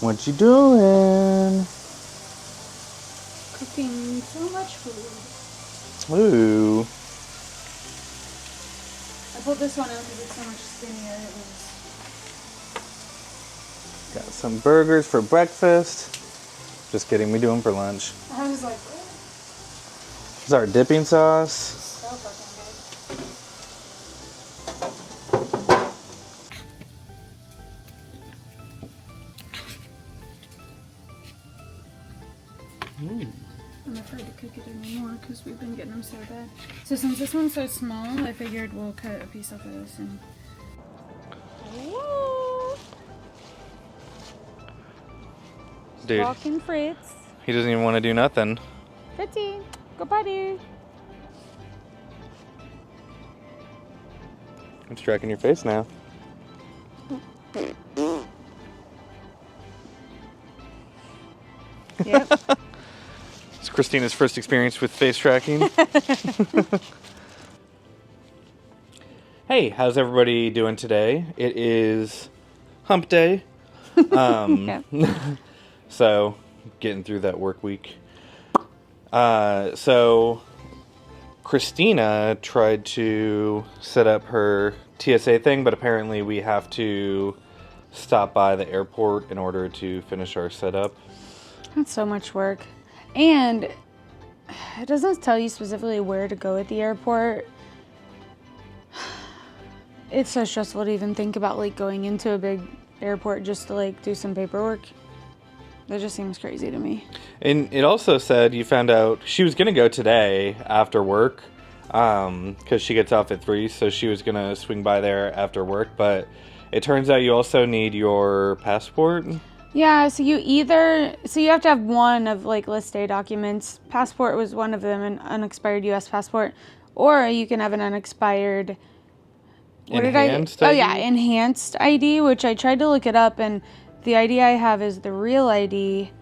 What you doing? Cooking so much food. Ooh. I pulled this one out because it's so much skinnier. It was... Got some burgers for breakfast. Just kidding, we do them for lunch. I was like, what? This is our dipping sauce. So fucking good. I'm afraid to cook it anymore because we've been getting them so bad. So since this one's so small, I figured we'll cut a piece off of this and... Woo! Dude, Walking Fritz. he doesn't even want to do nothing. Fritzy, go potty. I'm striking your face now. Yep. It's Christina's first experience with face tracking. Hey, how's everybody doing today? It is hump day. Yeah. So, getting through that work week. So, Christina tried to set up her TSA thing, but apparently we have to stop by the airport in order to finish our setup. That's so much work. And it doesn't tell you specifically where to go at the airport. It's so stressful to even think about like going into a big airport just to like do some paperwork. That just seems crazy to me. And it also said you found out she was going to go today after work because she gets off at 3, so she was going to swing by there after work. But it turns out you also need your passport. Yeah, so you have to have one of like list A documents. Passport was one of them, an unexpired U.S. passport, or you can have an unexpired. Enhanced ID? ID? Oh yeah, enhanced ID, which I tried to look it up, and the ID I have is the real ID,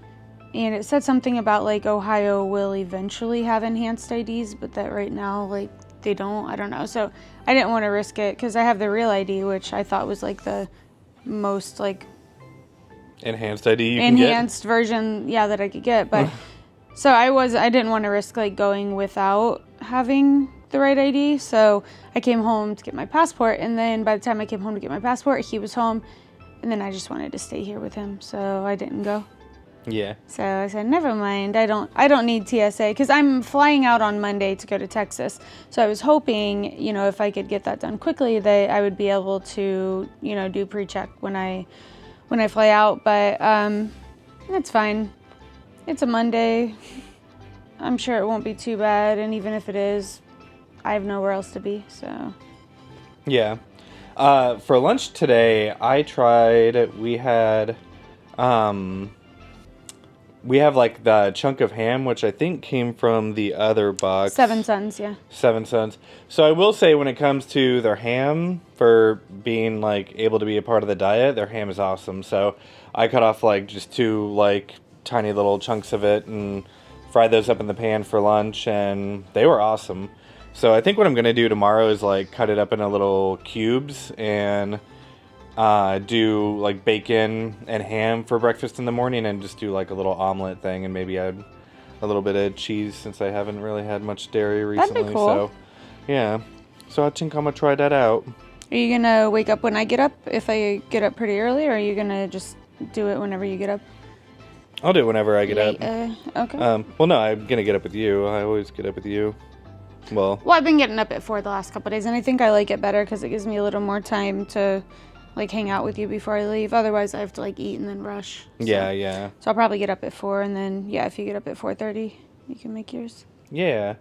and it said something about like Ohio will eventually have enhanced IDs, but that right now like they don't. I don't know. So I didn't want to risk it because I have the real ID, which I thought was like the most like Enhanced ID you can get? enhanced version, yeah, that I could get. But so I didn't want to risk like going without having the right ID. So I came home to get my passport, and then by the time I came home to get my passport, he was home, and then I just wanted to stay here with him, so I didn't go. Yeah. So I said, never mind. I don't need TSA because I'm flying out on Monday to go to Texas. So I was hoping, if I could get that done quickly, that I would be able to, do pre-check when I fly out. But that's fine. It's a Monday. I'm sure it won't be too bad, and even if it is, I have nowhere else to be. So. Yeah. For lunch today, we have like the chunk of ham, which I think came from the other box. 7 Sons, yeah. 7 Sons. So I will say when it comes to their ham, for being like able to be a part of the diet, their ham is awesome. So I cut off like just 2 like tiny little chunks of it and fried those up in the pan for lunch, and they were awesome. So I think what I'm going to do tomorrow is like cut it up into little cubes and do like bacon and ham for breakfast in the morning, and just do like a little omelet thing, and maybe add a little bit of cheese since I haven't really had much dairy recently. That'd be cool. So yeah, so I think I'm gonna try that out. Are you gonna wake up when I get up? If I get up pretty early, or are you gonna just do it whenever you get up? I'll do it whenever I get up. Okay. Well, no, I'm gonna get up with you. I always get up with you. Well, I've been getting up at 4 the last couple of days, and I think I like it better because it gives me a little more time to like hang out with you before I leave. Otherwise, I have to like eat and then rush. So. Yeah. So I'll probably get up at 4, and then if you get up at 4:30, you can make yours. Yeah,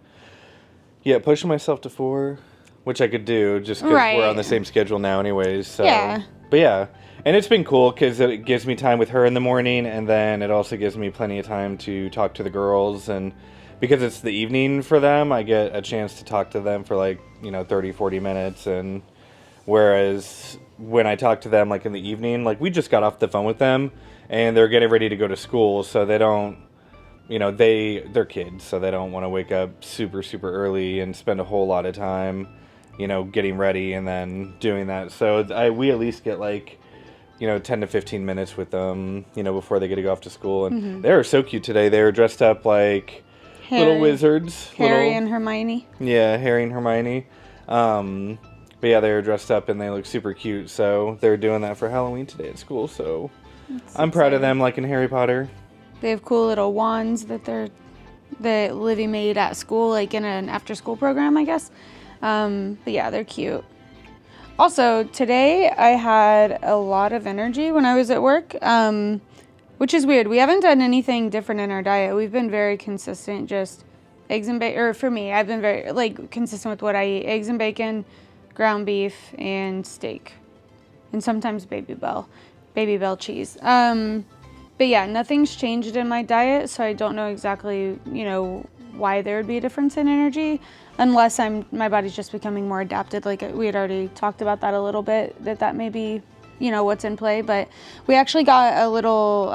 pushing myself to 4, which I could do just because we're on the same schedule now anyways. So. Yeah. But yeah, and it's been cool because it gives me time with her in the morning, and then it also gives me plenty of time to talk to the girls, and because it's the evening for them, I get a chance to talk to them for like, 30, 40 minutes, and whereas when I talk to them like in the evening, like we just got off the phone with them and they're getting ready to go to school, so they don't, they're kids, so they don't want to wake up super, super early and spend a whole lot of time, getting ready and then doing that. So we at least get like, 10 to 15 minutes with them, before they get to go off to school. And they were so cute today. They were dressed up like little wizards. Harry and Hermione. Yeah, Harry and Hermione. But yeah, they were dressed up and they look super cute. So they're doing that for Halloween today at school. So I'm proud of them, like in Harry Potter. They have cool little wands that Livy made at school, like in an after-school program, I guess. But yeah, they're cute. Also, today I had a lot of energy when I was at work, which is weird. We haven't done anything different in our diet. We've been very consistent, just eggs and bacon. Or for me, I've been very consistent with what I eat: eggs and bacon, ground beef, and steak, and sometimes Baby Bell cheese. But yeah, nothing's changed in my diet, so I don't know exactly, why there would be a difference in energy, unless my body's just becoming more adapted. Like we had already talked about that a little bit, that may be, what's in play. But we actually got a little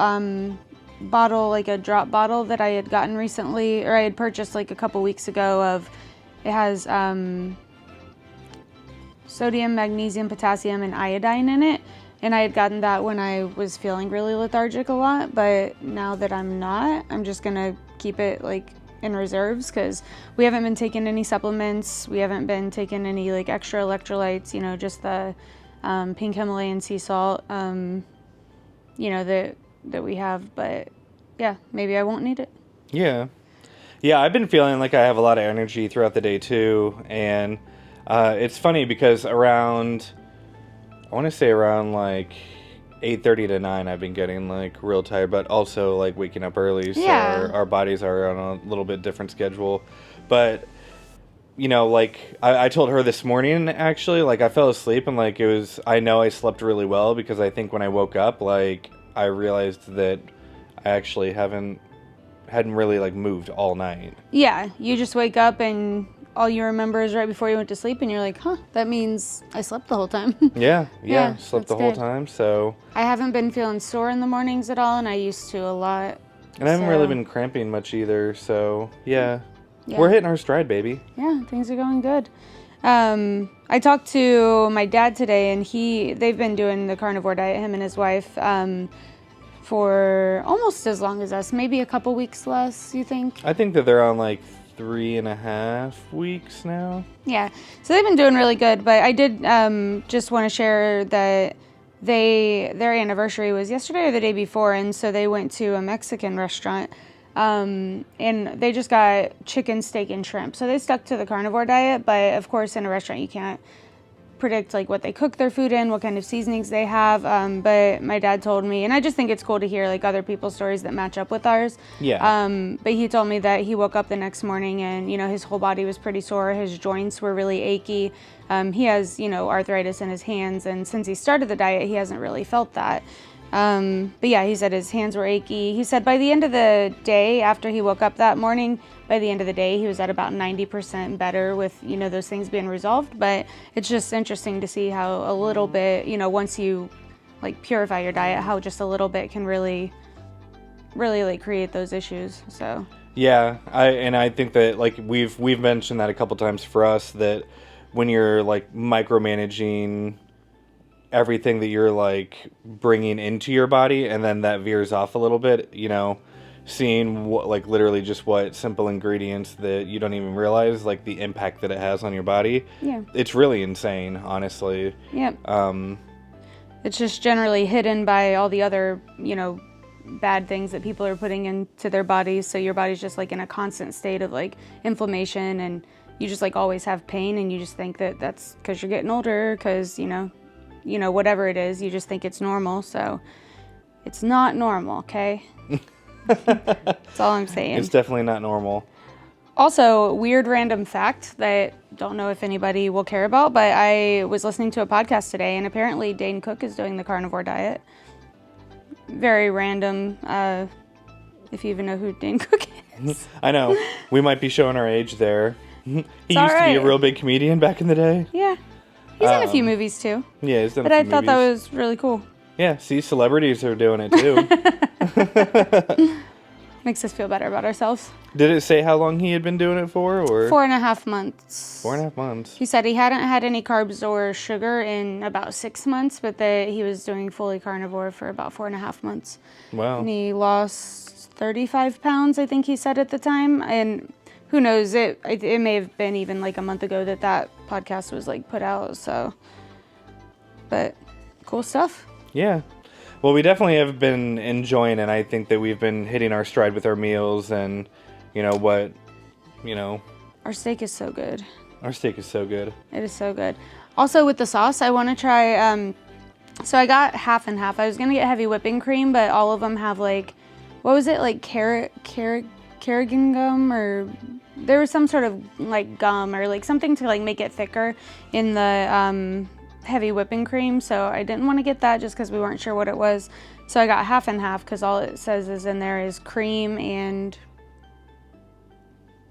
bottle, like a drop bottle that I had gotten recently, or I had purchased like a couple weeks ago. It has sodium, magnesium, potassium, and iodine in it. And I had gotten that when I was feeling really lethargic a lot, but now that I'm not, I'm just gonna keep it like in reserves, because we haven't been taking any supplements. We haven't been taking any like extra electrolytes, just the pink Himalayan sea salt, that we have. But yeah, maybe I won't need it. Yeah. I've been feeling like I have a lot of energy throughout the day too. And it's funny because around like 8:30 to 9, I've been getting like real tired, but also like waking up early. So our bodies are on a little bit different schedule. But, like I told her this morning, actually, like I fell asleep and like I know I slept really well, because I think when I woke up, like I realized that I actually hadn't really like moved all night. Yeah, you just wake up and all you remember is right before you went to sleep, and you're like, that means I slept the whole time. Yeah, slept the whole time, so. I haven't been feeling sore in the mornings at all, and I used to a lot. And I haven't really been cramping much either, so yeah. We're hitting our stride, baby. Yeah, things are going good. I talked to my dad today, and they've been doing the carnivore diet, him and his wife, for almost as long as us, maybe a couple weeks less, you think? I think that they're on like 3.5 weeks now. Yeah, so they've been doing really good, but I did just want to share that their anniversary was yesterday or the day before, and so they went to a Mexican restaurant, and they just got chicken, steak, and shrimp. So they stuck to the carnivore diet, but of course in a restaurant you can't predict like what they cook their food in, what kind of seasonings they have, but my dad told me, and I just think it's cool to hear like other people's stories that match up with ours. But he told me that he woke up the next morning and his whole body was pretty sore, his joints were really achy. He has arthritis in his hands, and since he started the diet he hasn't really felt that. But yeah, he said his hands were achy. He said by the end of the day, after he woke up that morning, by the end of the day, he was at about 90% better with, those things being resolved. But it's just interesting to see how a little bit, once you like purify your diet, how just a little bit can really like create those issues. So yeah, I think that like we've mentioned that a couple times for us, that when you're like micromanaging everything that you're like bringing into your body, and then that veers off a little bit, seeing what, like literally just what simple ingredients that you don't even realize, like the impact that it has on your body. Yeah, it's really insane, honestly. Yep. It's just generally hidden by all the other bad things that people are putting into their bodies, so your body's just like in a constant state of like inflammation, and you just like always have pain, and you just think that that's because you're getting older, because whatever it is, you just think it's normal. So it's not normal, okay? That's all I'm saying. It's definitely not normal. Also, weird random fact that don't know if anybody will care about, but I was listening to a podcast today, and apparently Dane Cook is doing the carnivore diet. Very random, if you even know who Dane Cook is. I know. We might be showing our age there. He used to be a real big comedian back in the day. Yeah. He's in a few movies too. Yeah, he's done a few movies. But I thought that was really cool. Yeah, see, celebrities are doing it too. Makes us feel better about ourselves. Did it say how long he had been doing it for, or 4.5 months. 4.5 months? He said he hadn't had any carbs or sugar in about 6 months, but that he was doing fully carnivore for about 4.5 months. Wow. And he lost 35 pounds, I think he said at the time. And who knows, it may have been even like a month ago that podcast was like put out. So, but cool stuff. Yeah. Well, we definitely have been enjoying it. I think that we've been hitting our stride with our meals and, Our steak is so good. Our steak is so good. It is so good. Also with the sauce, I want to try, so I got half and half. I was going to get heavy whipping cream, but all of them have like, what was it? Like Carrageen gum, or there was some sort of like gum or like something to like make it thicker in the, heavy whipping cream, so I didn't want to get that just because we weren't sure what it was. So I got half and half because all it says is in there is cream and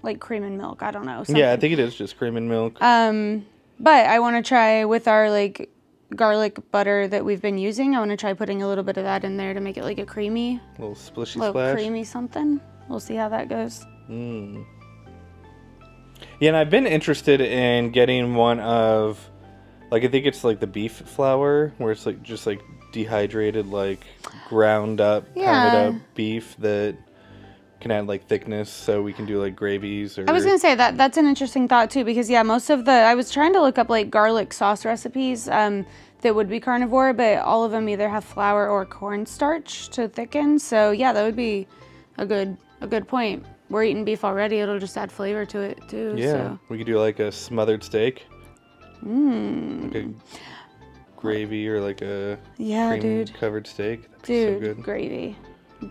like cream and milk. I don't know. Something. Yeah, I think it is just cream and milk. But I want to try with our like garlic butter that we've been using. I want to try putting a little bit of that in there to make it like a creamy, little splishy little splash. creamy something. We'll see how that goes. Yeah, and I've been interested in getting one of, like, I think it's like the beef flour, where it's like just like dehydrated, like ground up, pounded up beef that can add like thickness, so we can do like gravies. Or I was gonna say that's an interesting thought too, because most of I was trying to look up like garlic sauce recipes that would be carnivore, but all of them either have flour or cornstarch to thicken. So yeah, that would be a good point. We're eating beef already; it'll just add flavor to it too. Yeah, so. We could do like a smothered steak. Like a gravy or like a cream covered steak. That'd be so good. Gravy.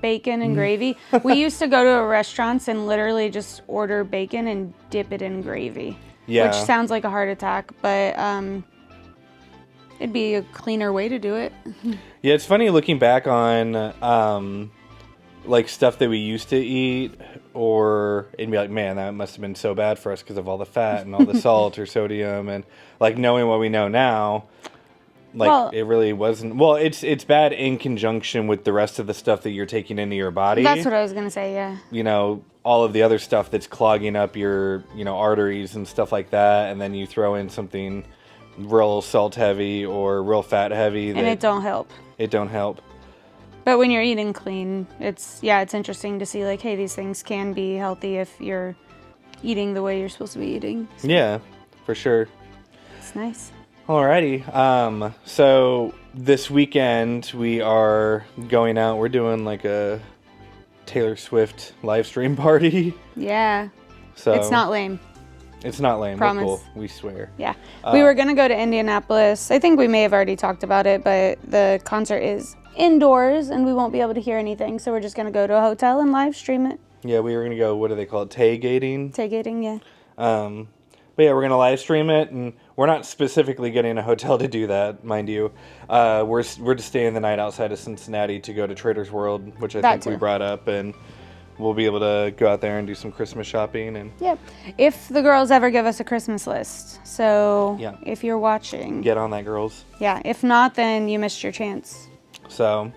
Bacon and gravy. We used to go to restaurants and literally just order bacon and dip it in gravy. Yeah. Which sounds like a heart attack, but it'd be a cleaner way to do it. Yeah, it's funny looking back on like stuff that we used to eat, and be like, man, that must have been so bad for us because of all the fat and all the salt or sodium, and like knowing what we know now, like it really wasn't. Well, it's bad in conjunction with the rest of the stuff that you're taking into your body. That's what I was gonna say. Yeah. All of the other stuff that's clogging up your arteries and stuff like that, and then you throw in something real salt heavy or real fat heavy, and it don't help. It don't help. But when you're eating clean, it's interesting to see like, hey, these things can be healthy if you're eating the way you're supposed to be eating. So. Yeah, for sure. It's nice. Alrighty. So this weekend we are going out. We're doing like a Taylor Swift live stream party. Yeah. So it's not lame. It's not lame. Promise. We're cool. We swear. Yeah. We were going to go to Indianapolis. I think we may have already talked about it, but the concert is indoors and we won't be able to hear anything. So we're just going to go to a hotel and live stream it. Yeah, we were going to go, what do they call it? Tailgating? Tailgating, yeah. But yeah, we're going to live stream it, and we're not specifically getting a hotel to do that, mind you. We're just staying the night outside of Cincinnati to go to Trader's World, which I think we brought up, and we'll be able to go out there and do some Christmas shopping. And yep. If the girls ever give us a Christmas list. So if you're watching. Get on that, girls. Yeah. If not, then you missed your chance. So,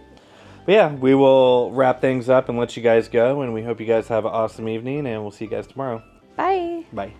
but yeah, we will wrap things up and let you guys go, and we hope you guys have an awesome evening, and we'll see you guys tomorrow. Bye. Bye.